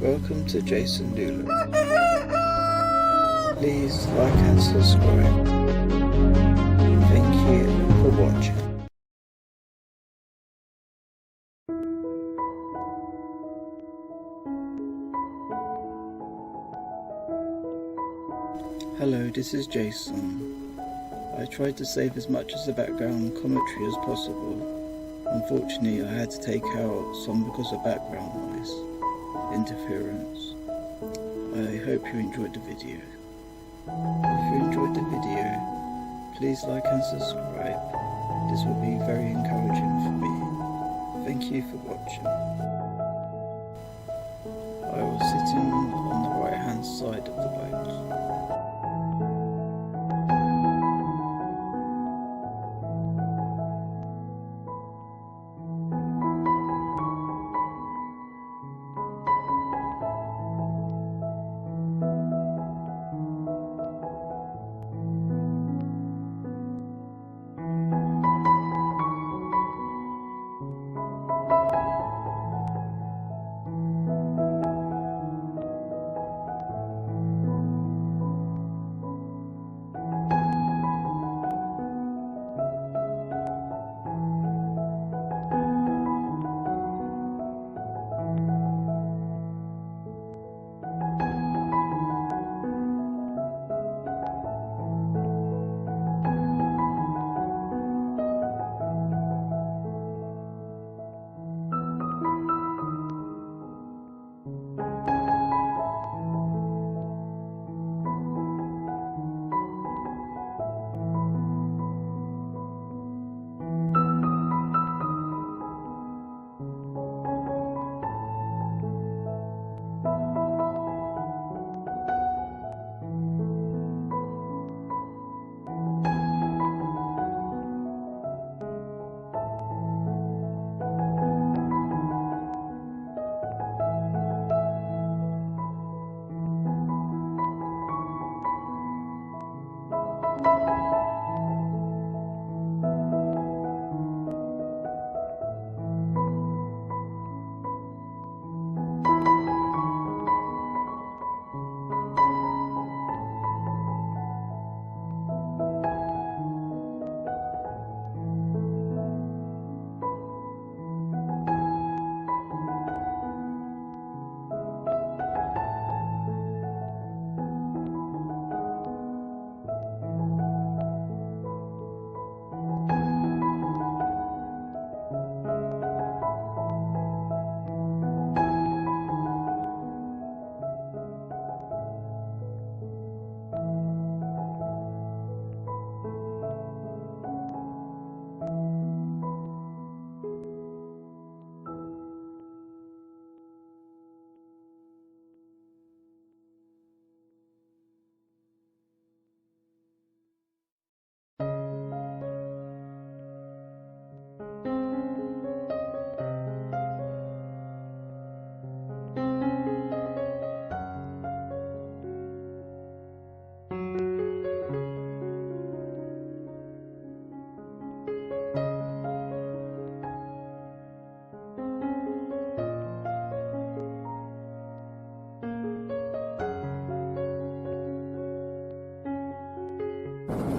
Welcome to Jason Lulu. Please like and subscribe. Thank you for watching. Hello, this is Jason. I tried to save as much of the background commentary as possible. Unfortunately, I had to take out some because of background noise interference. I hope you enjoyed the video. If you enjoyed the video, please like and subscribe. This will be very encouraging for me. Thank you for watching. I was sitting on the right hand side of the boat.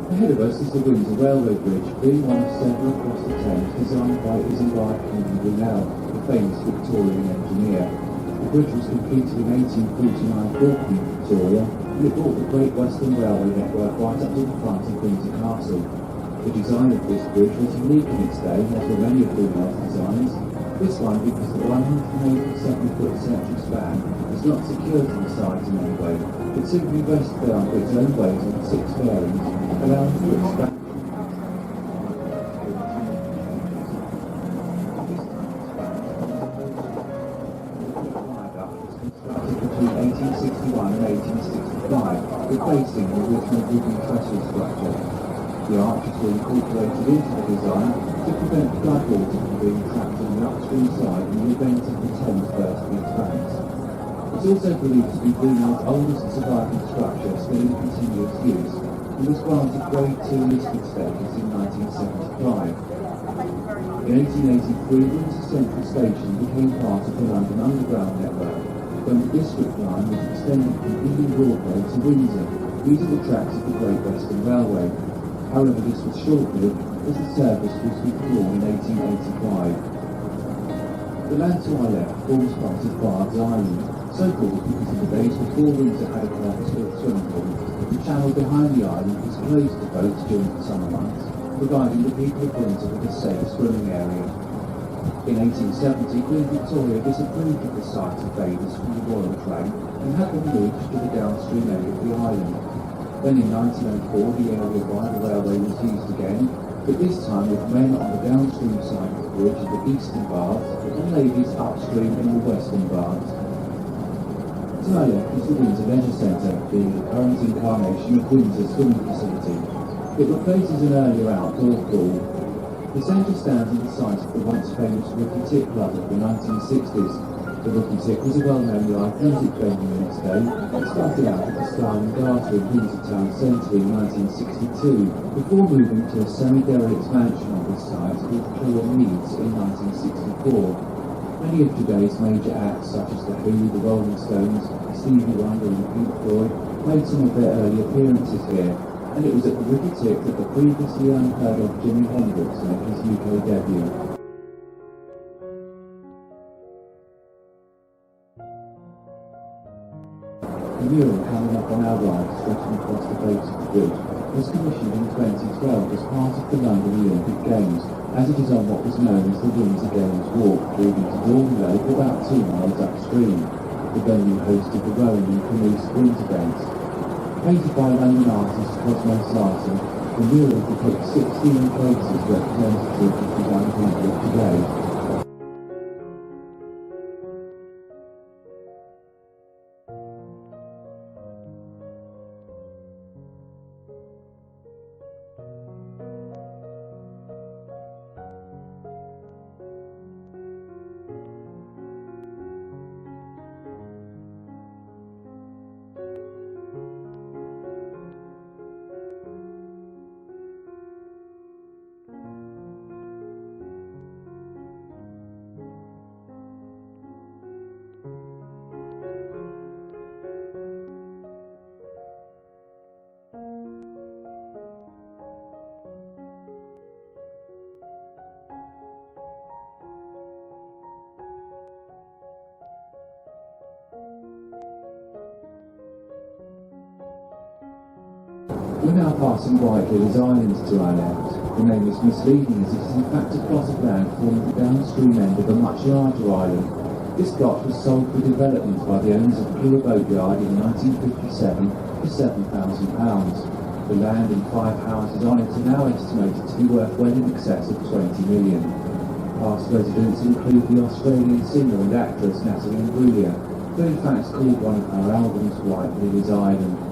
Ahead of us is the Windsor Railway Bridge, being one of several across the Thames designed by Isambard Kennedy, the famous Victorian engineer. The bridge was completed in 1849 for Queen Victoria, and it brought the Great Western Railway network right up to the front of Windsor Castle. The design of this bridge was unique in its day, as were many of Brunel's designs. This one because the 187-foot central span is not secured to the sides in any way, but simply rests there under its own weight on 6 bearings, allowing for expansion. Between 1861 and 1865, replacing the original wooden trestle structure. The arches were incorporated into the design to prevent floodwater from being trapped on the upstream side in the event of the Thames bursting its banks. It's also believed to be Brunel's oldest surviving structure still in continuous use, and was granted Grade 2 listed status in 1975. In 1883, Windsor Central Station became part of the London Underground network, when the district line was extended from Ealing Broadway to Windsor, using the tracks of the Great Western Railway. However, this was short-lived as the service was withdrawn in 1885. The land to our left forms part of Bard's Island, so called because in the days before Windsor had a purpose-built swimming pool. The channel behind the island was closed to boats during the summer months, providing the people of Windsor with a safe swimming area. In 1870, Queen Victoria disapproved of the site of bathers from the Royal Train and had them moved to the downstream area of the island. Then in 1904, the area by the railway was used again, but this time with men on the downstream side of the bridge in the eastern baths and ladies upstream in the western baths. To our left is the Windsor Leisure Centre, being the current incarnation of Windsor's swimming facility. It replaces an earlier outdoor pool. The centre stands on the site of the once famous Rookie Tip Club of the 1960s. The Rookie Tip was a well-known live music venue in its day. It started out at the Star and Garter in Windsor Town Centre in 1962, before moving to a semi-derelict mansion on this site called Killam Meads in 1964. Many of today's major acts such as The Who, The Rolling Stones, Stevie Wonder and Pink Floyd made some of their early appearances here, and it was at the Rookie Tip that the previously unheard of Jimi Hendrix made his UK debut. The mural coming up on our right, stretching across the base of the bridge, was commissioned in 2012 as part of the London Olympic Games, as it is on what was known as the Windsor Games Walk, leading to Dawn Lake about 2 miles upstream. The venue hosted the rowing and canoe sprint events. Painted by London artist Cosmo Sarsen, the mural depicts 16 places representative of the young people of today. We're now passing Whitehill Islands to our left. The name is misleading as it is in fact a plot of land forming the downstream end of a much larger island. This plot was sold for development by the owners of Killer Boatyard in 1957 for £7,000. The land and 5 houses on it are now estimated to be worth well in excess of 20 million. Past residents include the Australian singer and actress Natalie Imbruglia, who in fact called one of her albums Whitehill Island.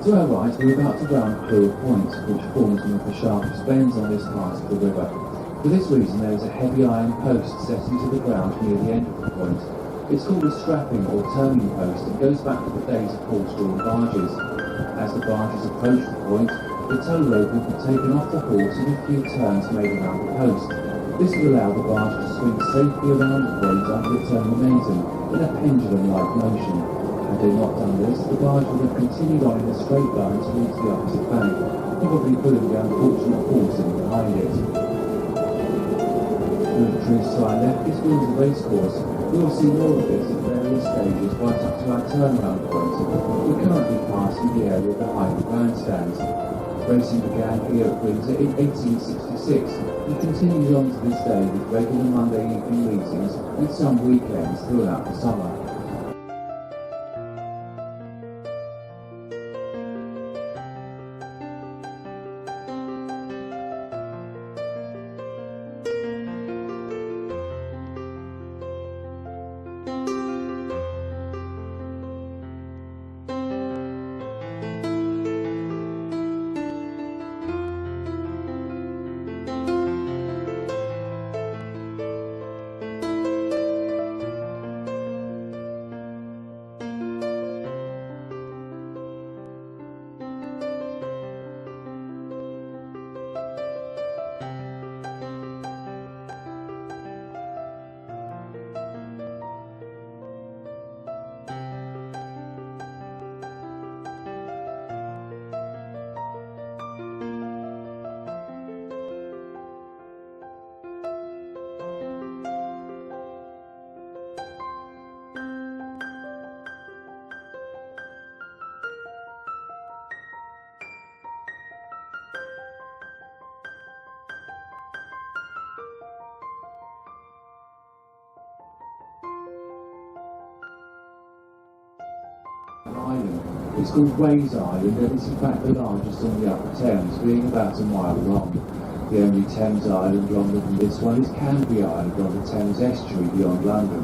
To our right, we're about to round Clear Point, which forms one of the sharpest bends on this part of the river. For this reason, there is a heavy iron post set into the ground near the end of the point. It's called a strapping or turning post and goes back to the days of horse-drawn barges. As the barges approach the point, the tow rope will be taken off the horse and a few turns made around the post. This will allow the barge to swing safely around the point under its own momentum in a pendulum-like motion. Had they not done this, the barge would have continued on in a straight line towards the opposite bank, probably pulling the unfortunate horse in behind it. Trees to our left is Windsor Racecourse. We will see more of this at various stages right up to our turnaround point. We're currently passing the area behind the grandstands. Racing began here at Windsor in 1866 and continues on to this day with regular Monday evening meetings and some weekends throughout the summer. island. It's called Ways Island and is in fact the largest on the Upper Thames, being about a mile long. The only Thames island longer than this one is Canby Island on the Thames estuary beyond London.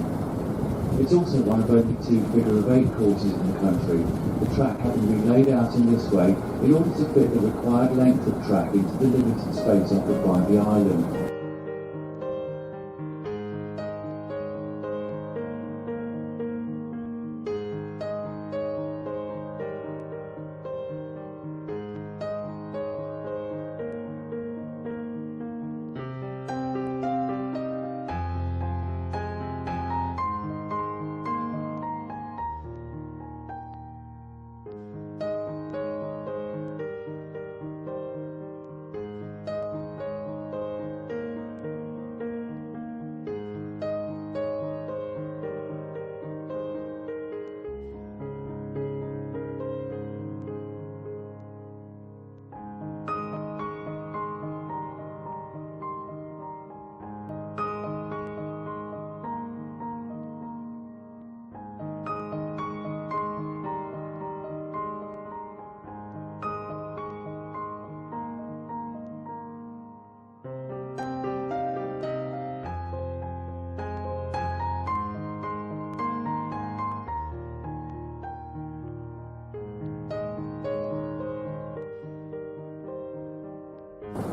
It's also one of only 2 figure-of-8 courses in the country, the track having been laid out in this way in order to fit the required length of track into the limited space offered by the island.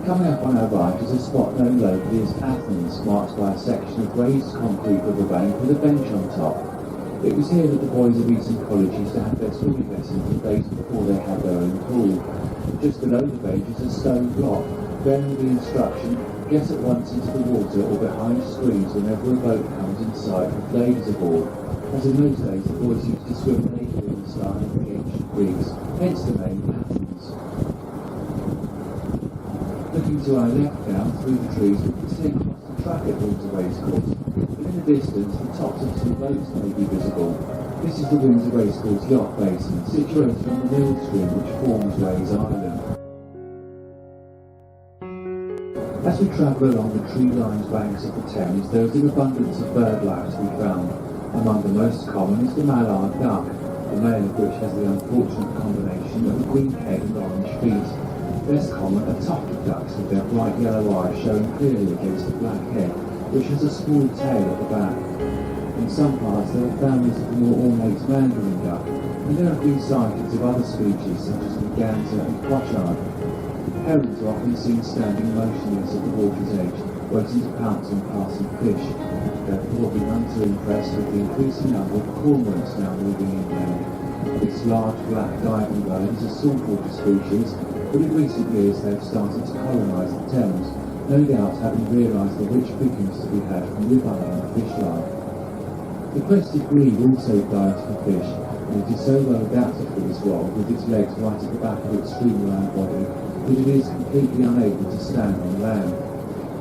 Coming up on our right is a spot known locally as Athens, marked by a section of raised concrete riverbank with a bench on top. It was here that the boys of Eton College used to have their swimming lessons the days before they had their own pool. Just below the bench is a stone block, bearing the instruction, get at once into the water or behind screens whenever a boat comes in sight with ladies aboard. As in those days, the boys used to swim naked in the style of the ancient Greeks, hence the name Athens. Looking to our left now, through the trees, we can see across the track at Windsor Racecourse. But in the distance, the tops of 2 boats may be visible. This is the Windsor Racecourse yacht basin, situated on the mill stream which forms Ways Island. As we travel along the tree-lined banks of the Thames, there is an abundance of bird life to be found. Among the most common is the mallard duck, the male of which has the unfortunate combination of a green head and orange feet. Less common are tufted ducks with their bright yellow eyes showing clearly against the black head, which has a small tail at the back. In some parts there are families of the more ornate mandarin duck, and there have been sightings of other species such as the merganser and pochard. Herons are often seen standing motionless at the water's edge, waiting to pounce on passing fish. They are probably none too impressed with the increasing number of cormorants now moving inland. This large black diving bird is a saltwater species, but in recent years they have started to colonise the Thames, no doubt having realised the rich pickings to be had from the abundant fish life. The crested grebe also dives for fish, and it is so well adapted for this role with its legs right at the back of its streamlined body that it is completely unable to stand on land.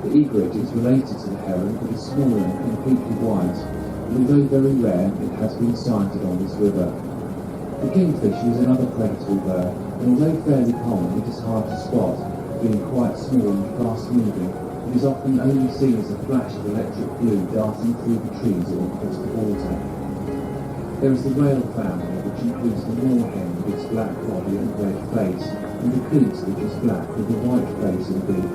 The egret is related to the heron but is smaller and completely white, and although very rare, it has been sighted on this river. The kingfisher is another predatory bird, and although fairly common, it is hard to spot, being quite small and fast-moving. It is often only seen as a flash of electric blue darting through the trees or across the water. There is the rail family, which includes the moorhen with its black body and red face, and the coots, which is black with a white face and beak.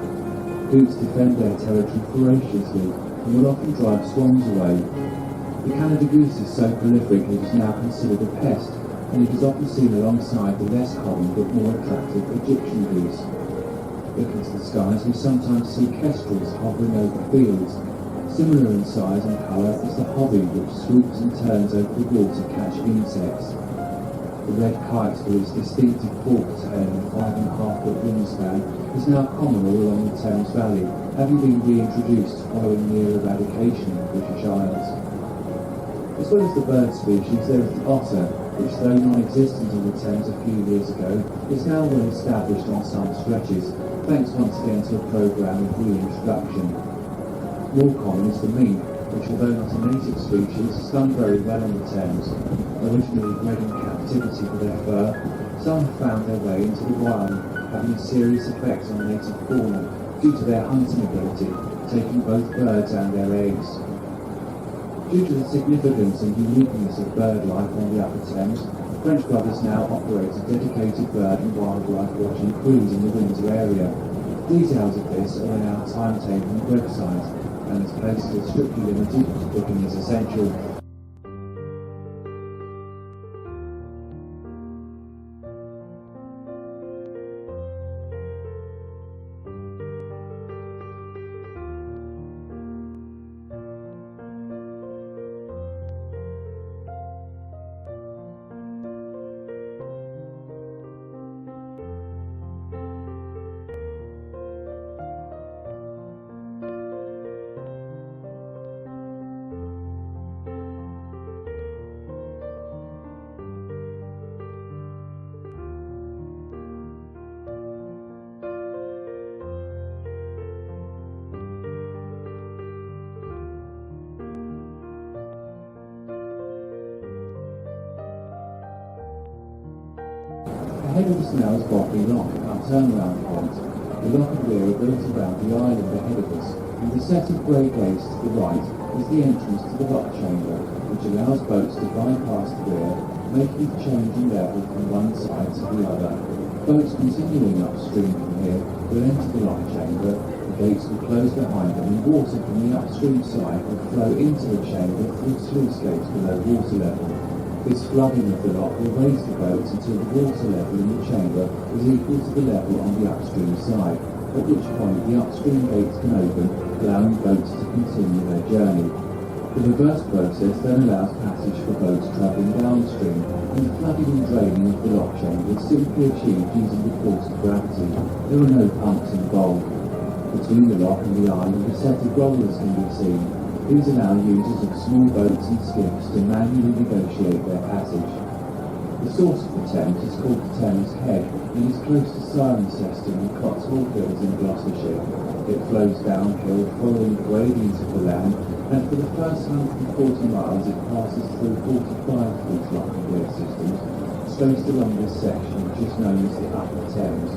Coots defend their territory ferociously and will often drive swans away. The Canada goose is so prolific it is now considered a pest, and it is often seen alongside the less common but more attractive Egyptian goose. Looking to the skies, we sometimes see kestrels hovering over fields. Similar in size and colour is the hobby, which swoops and turns over the water catching insects. The red kite with its distinctive forked tail and 5.5-foot wingspan is now common all along the Thames Valley, having been reintroduced following near eradication in the British Isles. As well as the bird species, there is the otter, which though non-existent on the Thames a few years ago, is now well established on some stretches, thanks once again to a programme of reintroduction. More common is the mink, which although not a native species, has done very well on the Thames. Originally bred in captivity for their fur, some have found their way into the wild, having a serious effect on native fauna due to their hunting ability, taking both birds and their eggs. Due to the significance and uniqueness of bird life on the Upper Thames, French Brothers now operates a dedicated bird and wildlife watching cruise in the Windsor area. Details of this are in our timetable and website, and as places are strictly limited, booking is essential. Ahead of us now is Botley Lock, our turnaround point. The lock and weir are built around the island ahead of us, and the set of grey gates to the right is the entrance to the lock chamber, which allows boats to bypass the weir, making the change in level from one side to the other. Boats continuing upstream from here will enter the lock chamber, the gates will close behind them, and water from the upstream side will flow into the chamber through sluice gates below water level. This flooding of the lock will raise the boats until the water level in the chamber is equal to the level on the upstream side, at which point the upstream gates can open, allowing boats to continue their journey. The reverse process then allows passage for boats travelling downstream, and the flooding and draining of the lock chamber is simply achieved using the force of gravity. There are no pumps involved. Between the lock and the island, a set of rollers can be seen. These allow users of small boats and skiffs to manually negotiate their passage. The source of the Thames is called the Thames Head and is close to Cirencester and Cotswold Hills in Gloucestershire. It flows downhill following the gradients of the land, and for the first 140 miles it passes through 45-foot lock and weir systems spaced along this section, which is known as the Upper Thames.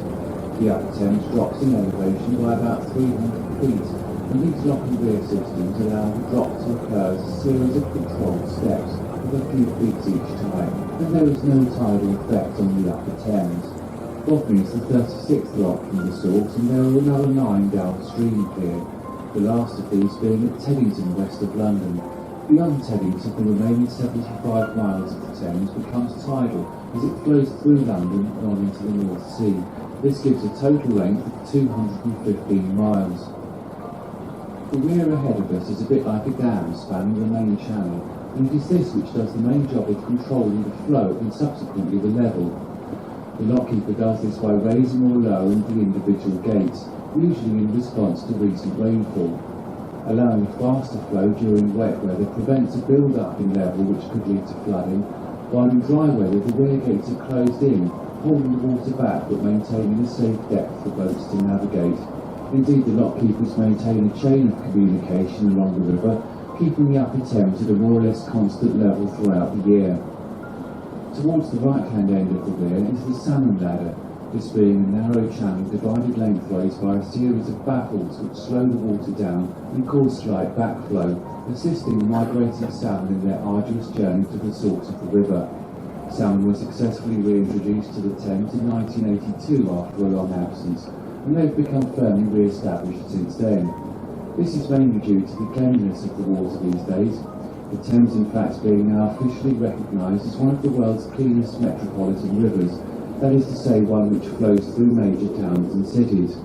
The Upper Thames drops in elevation by about 300 feet, and these lock and weir systems allow the drop to occur as a series of controlled steps of a few feet each time, and there is no tidal effect on the Upper Thames. Botley is the 36th lock from the source, and there are another 9 downstream here, the last of these being at Teddington, west of London. Beyond Teddington, the remaining 75 miles of the Thames becomes tidal as it flows through London and on into the North Sea. This gives a total length of 215 miles. The weir ahead of us is a bit like a dam spanning the main channel, and it is this which does the main job of controlling the flow and subsequently the level. The lockkeeper does this by raising or lowering the individual gates, usually in response to recent rainfall. Allowing a faster flow during wet weather prevents a build-up in level which could lead to flooding, while in dry weather the weir gates are closed in, holding the water back but maintaining a safe depth for boats to navigate. Indeed, the lockkeepers maintain a chain of communication along the river, keeping the Upper Thames at a more or less constant level throughout the year. Towards the right-hand end of the weir is the salmon ladder, this being a narrow channel divided lengthways by a series of baffles which slow the water down and cause slight backflow, assisting the migrating salmon in their arduous journey to the source of the river. Salmon were successfully reintroduced to the Thames in 1982 after a long absence, and they've become firmly re-established since then. This is mainly due to the cleanliness of the water these days, the Thames in fact being now officially recognised as one of the world's cleanest metropolitan rivers, that is to say one which flows through major towns and cities.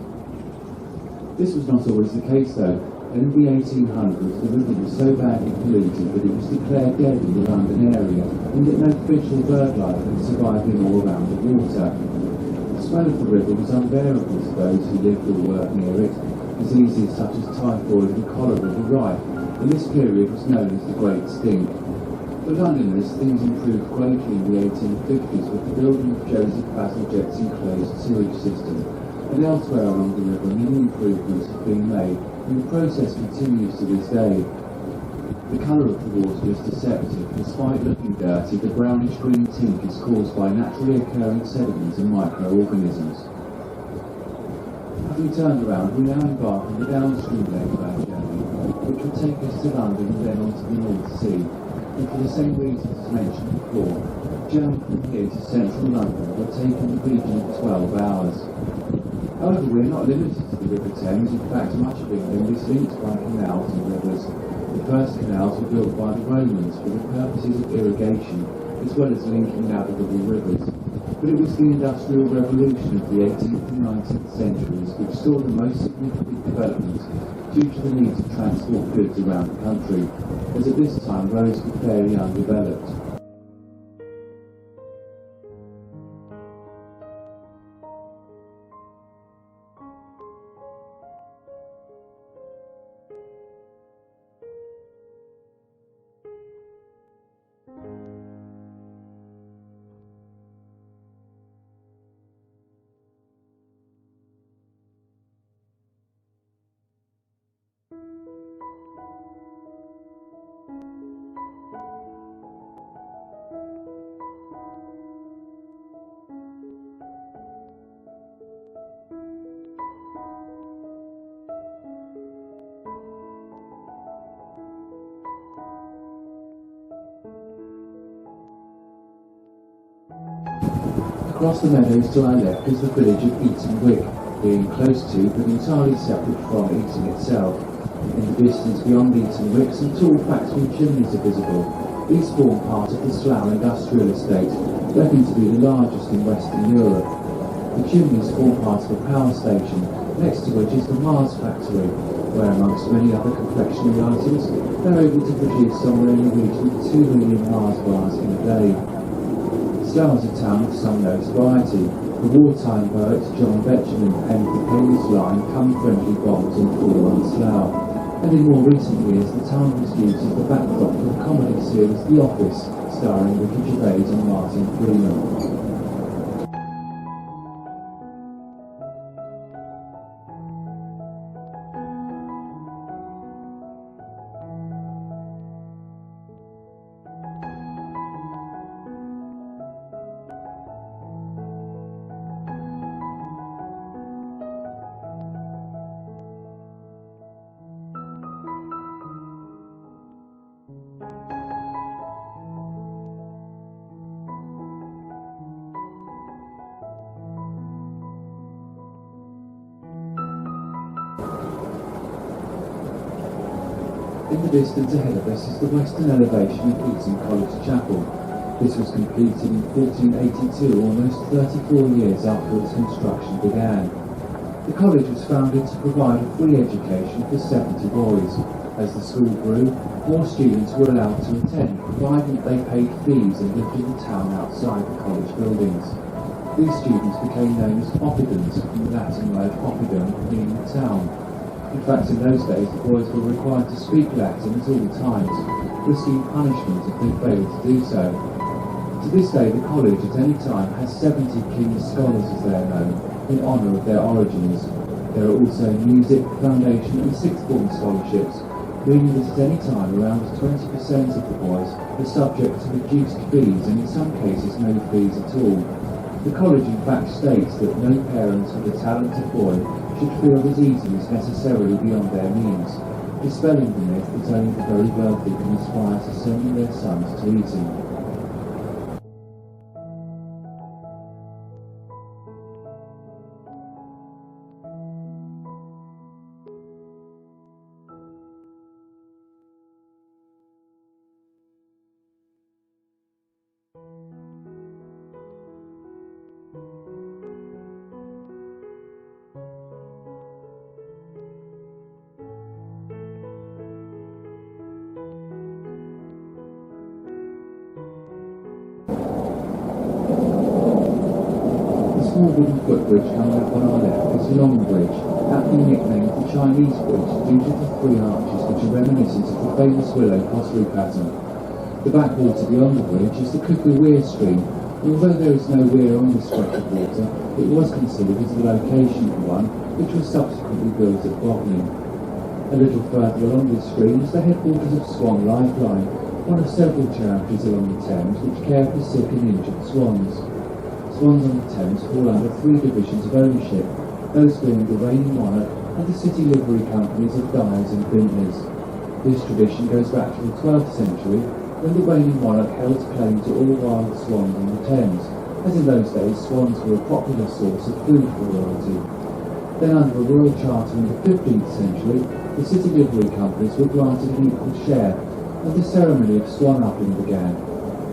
This was not always the case though. In the 1800s the river was so badly polluted that it was declared dead in the London area, and that no fish or bird life could survive in or around the water. The smell of the river was unbearable to those who lived or worked near it. Diseases such as typhoid and cholera were rife, and this period was known as the Great Stink. For Londoners, things improved greatly in the 1850s with the building of Joseph Bazalgette's enclosed sewage system, and elsewhere along the river many improvements have been made, and the process continues to this day. The colour of the water is deceptive. Despite looking dirty, the brownish-green tint is caused by naturally occurring sediments and microorganisms. Having turned around, we now embark on the downstream leg of our journey, which will take us to London and then on to the North Sea. And for the same reasons as mentioned before, journey from here to central London would take in the region of 12 hours. However, we're not limited to the River Thames. In fact, much of England is linked by canals and rivers. The first canals were built by the Romans for the purposes of irrigation, as well as linking navigable rivers. But it was the Industrial Revolution of the 18th and 19th centuries which saw the most significant development due to the need to transport goods around the country, as at this time roads were fairly undeveloped. Across the meadows to our left is the village of Eaton Wick, being close to but entirely separate from Eaton itself. In the distance beyond Eaton Wick, some tall factory chimneys are visible. These form part of the Slough Industrial Estate, reckoned to be the largest in Western Europe. The chimneys form part of a power station, next to which is the Mars factory, where amongst many other confectionery items, they're able to produce somewhere in the region of 2 million Mars bars in a day. Slough is a town of some notoriety. The wartime poet John Betjeman penned the famous line, "Come friendly bombs and fall on Slough." And in more recent years, the town was used as the backdrop for the comedy series The Office, starring Ricky Gervais and Martin Freeman. In the distance ahead of us is the western elevation of Eton College Chapel. This was completed in 1482, almost 34 years after its construction began. The college was founded to provide a free education for 70 boys. As the school grew, more students were allowed to attend, provided they paid fees and lived in the town outside the college buildings. These students became known as oppidans, from the Latin word oppidum, meaning the town. In fact, in those days, the boys were required to speak Latin at all times, risking punishment if they failed to do so. To this day, the college at any time has 70 King's Scholars, as they are known, in honour of their origins. There are also music, foundation and sixth form scholarships, meaning that at any time around 20% of the boys are subject to reduced fees and in some cases no fees at all. The college in fact states that no parent of a talented boy should feel that Eton is necessarily beyond their means, dispelling the myth that only the very wealthy can aspire to sending their sons to Eton. The small wooden footbridge coming up on our left is Long Bridge, aptly nicknamed the Chinese Bridge due to the three arches which are reminiscent of the famous willow pottery pattern. The backwater beyond the bridge is the Cuckoo Weir stream, and although there is no weir on this stretch of water, it was considered as the location for one, which was subsequently built at Bognor. A little further along this stream is the headquarters of Swan Lifeline, one of several charities along the Thames which care for sick and injured swans. Swans on the Thames fall under three divisions of ownership, those being the Reigning Monarch and the city livery companies of Dyers and Vintners. This tradition goes back to the 12th century, when the reigning monarch held claim to all wild swans on the Thames, as in those days swans were a popular source of food for royalty. Then under a royal charter in the 15th century, the city livery companies were granted an equal share, and the ceremony of swan-upping began.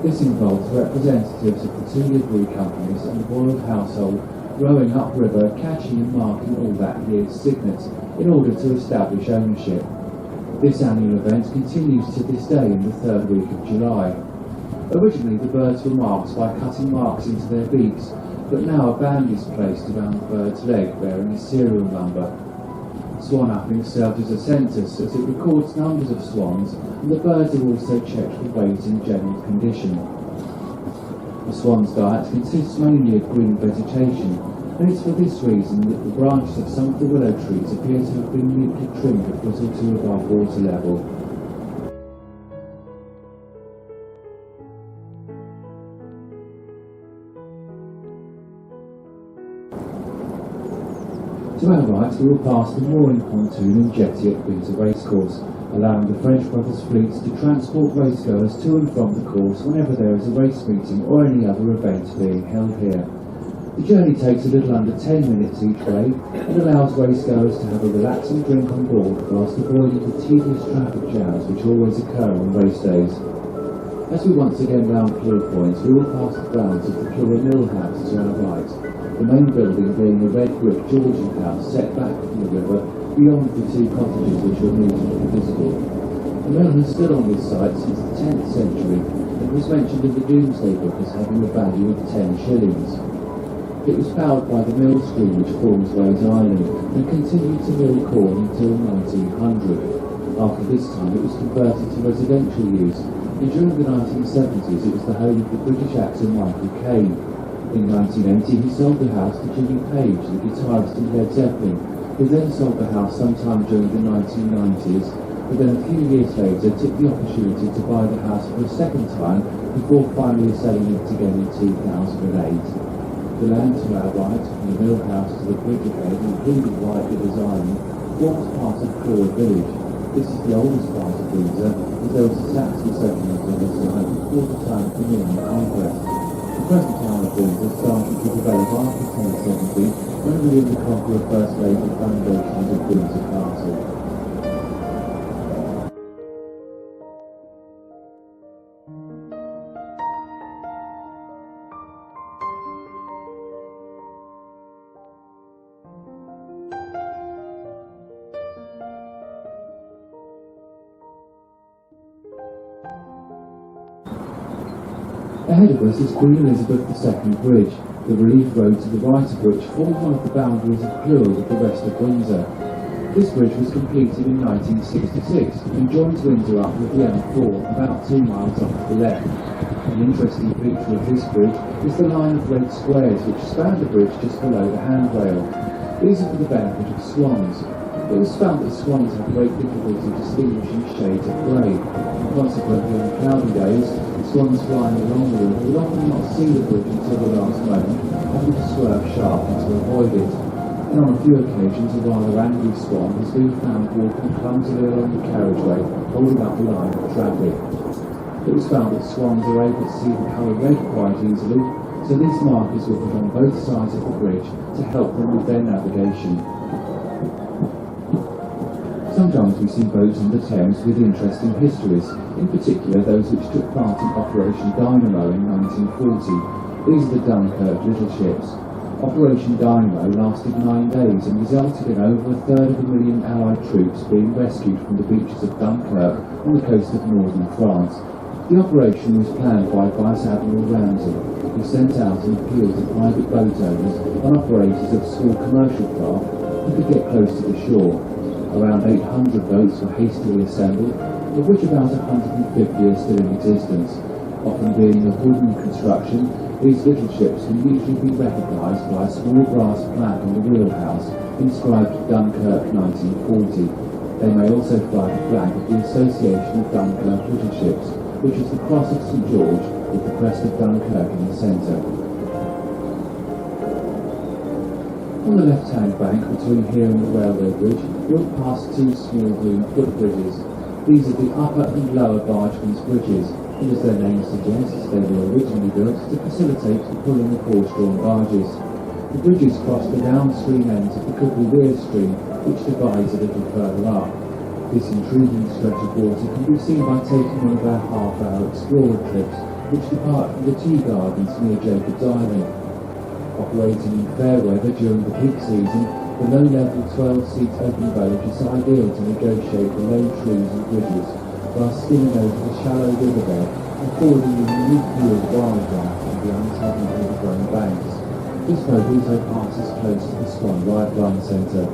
This involved representatives of the two livery companies and the royal household rowing upriver, catching and marking all that year's cygnets in order to establish ownership. This annual event continues to this day in the third week of July. Originally the birds were marked by cutting marks into their beaks, but now a band is placed around the bird's leg bearing a serial number. Swan-upping served as a census as it records numbers of swans, and the birds are also checked for weight and general condition. The swan's diet consists mainly of green vegetation, and it's for this reason that the branches of some of the willow trees appear to have been neatly trimmed a foot or two above water level. To our right, we will pass the mooring pontoon and jetty at Windsor Racecourse, allowing the French Brothers fleets to transport racegoers to and from the course whenever there is a race meeting or any other event being held here. The journey takes a little under 10 minutes each way and allows racegoers to have a relaxing drink on board whilst avoiding the tedious traffic jams which always occur on race days. As we once again round Clew Point, we will pass the grounds of the Clew Mill House to our right, the main building being a red brick Georgian house set back from the river beyond the two cottages which are immediately visible. The mill has stood on this site since the 10th century and was mentioned in the Domesday Book as having a value of 10 shillings. It was powered by the mill stream which forms Ways Island and continued to mill corn until 1900. After this time it was converted to residential use, and during the 1970s it was the home of the British actor Michael Caine. In 1980 he sold the house to Jimmy Page, the guitarist in Led Zeppelin, who then sold the house sometime during the 1990s, but then a few years later took the opportunity to buy the house for a second time before finally selling it again in 2008. The land to our right, from the mill house to the bridge ahead, including White River's Island, forms part of Clew Village. This is the oldest part of Windsor, as there was a Saxon settlement on this site before the time of the Norman Conquest. The present town of Windsor started to develop after 1070, when William the Conqueror first laid the foundations of Windsor Castle. Ahead of us is Queen Elizabeth II Bridge, the relief road to the right of which forms one of the boundaries of Clew with the rest of Windsor. This bridge was completed in 1966 and joins Windsor up with the M4 about 2 miles off to the left. An interesting feature of this bridge is the line of red squares which span the bridge just below the handrail. These are for the benefit of swans. It was found that swans have great difficulty distinguishing shades of grey, and consequently on cloudy days, swans flying along the river will often not see the bridge until the last moment, having to swerve sharply to avoid it. And on a few occasions a rather angry swan has been found walking clumsily along the carriageway, holding up the line of traffic. It was found that swans are able to see the colour red quite easily, so these markers were put on both sides of the bridge to help them with their navigation. Sometimes we see boats on the Thames with interesting histories, in particular those which took part in Operation Dynamo in 1940. These are the Dunkirk little ships. Operation Dynamo lasted 9 days and resulted in over 1/3 Allied troops being rescued from the beaches of Dunkirk on the coast of northern France. The operation was planned by Vice Admiral Ramsay, who sent out an appeal to private boat owners and operators of small commercial craft who could get close to the shore. Around 800 boats were hastily assembled, of which about 150 are still in existence. Often being of wooden construction, these little ships can usually be recognised by a small brass plaque on the wheelhouse inscribed Dunkirk 1940. They may also fly the flag of the Association of Dunkirk Little Ships, which is the cross of St George with the crest of Dunkirk in the centre. On the left-hand bank between here and the railway bridge, we'll pass 2 small green footbridges. These are the upper and lower bargemen's bridges. and as their name suggests, they were originally built to facilitate the pulling of horse-drawn barges. The bridges cross the downstream ends of the Cookley Weir stream, which divides a little further up. This intriguing stretch of water can be seen by taking one of our half-hour explorer trips, which depart from the Tea Gardens near Jacob's Island. Operating in fair weather during the peak season, the low-level 12-seat open boat is ideal to negotiate the low trees and bridges, while skimming over the shallow riverbed, affording a unique view of wildlife and the untouched overgrown banks. This boat also passes close to the Swan Lifeline Centre.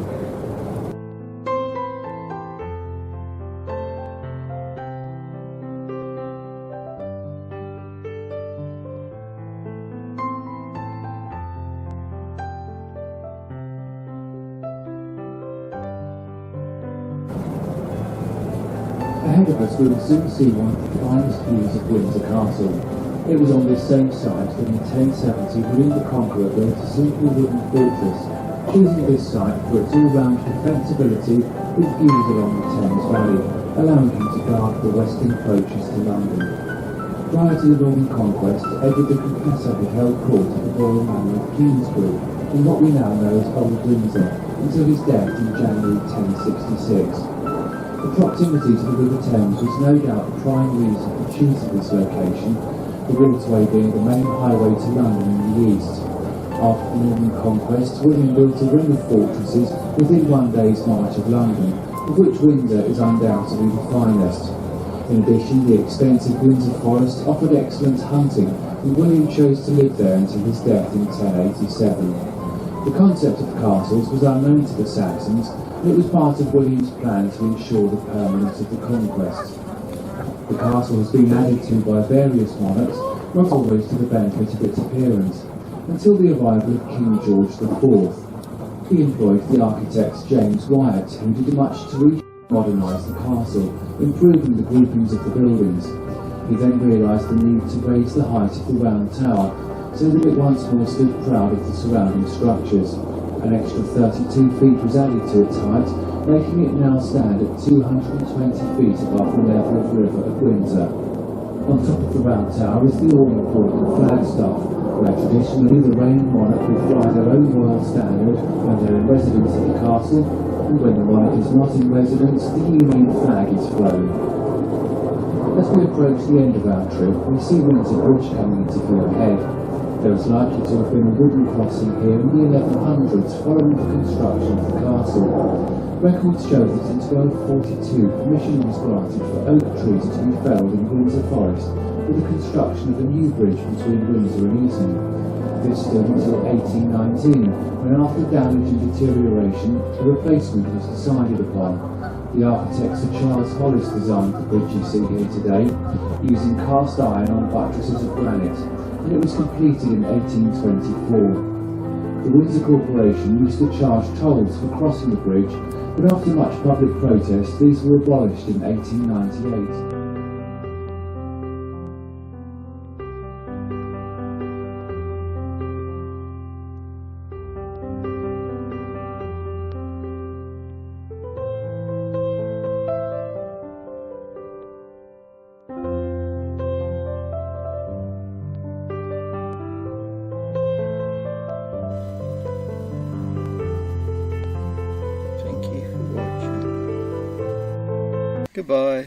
Ahead of us we will soon see one of the finest views of Windsor Castle. It was on this same site that in 1070 William the Conqueror built a simple wooden fortress, choosing this site for its all-round defensibility with views along the Thames Valley, allowing him to guard the western approaches to London. Prior to the Norman Conquest, Edward the Confessor had held court at the royal manor of Queensbury, in what we now know as Old Windsor, until his death in January 1066. The proximity to the River Thames was no doubt the prime reason for choosing this location, the waterway being the main highway to London in the east. After the Norman Conquest, William built a ring of fortresses within one day's march of London, of which Windsor is undoubtedly the finest. In addition, the extensive Windsor Forest offered excellent hunting, and William chose to live there until his death in 1087. The concept of castles was unknown to the Saxons, and it was part of William's plan to ensure the permanence of the conquest. The castle has been added to by various monarchs, not always to the benefit of its appearance, until the arrival of King George IV. He employed the architect James Wyatt, who did much to modernise the castle, improving the groupings of the buildings. He then realised the need to raise the height of the round tower, so that it once more stood proud of the surrounding structures. An extra 32 feet was added to its height, making it now stand at 220 feet above the level of the river at Windsor. On top of the round tower is the all-important flagstaff, where traditionally the reigning monarch would fly their own royal standard when they are in residence at the castle, and when the monarch is not in residence, the Union flag is flown. As we approach the end of our trip, we see Windsor Bridge coming into view ahead. There is likely to have been a wooden crossing here in the 1100s following the construction of the castle. Records show that in 1242 permission was granted for oak trees to be felled in Windsor Forest for the construction of a new bridge between Windsor and Eton. This stood until 1819, when after damage and deterioration, a replacement was decided upon. The architect Sir Charles Hollis designed the bridge you see here today, using cast iron on buttresses of granite, and it was completed in 1824. The Windsor Corporation used to charge tolls for crossing the bridge, but after much public protest, these were abolished in 1898. Thank you for watching. Goodbye.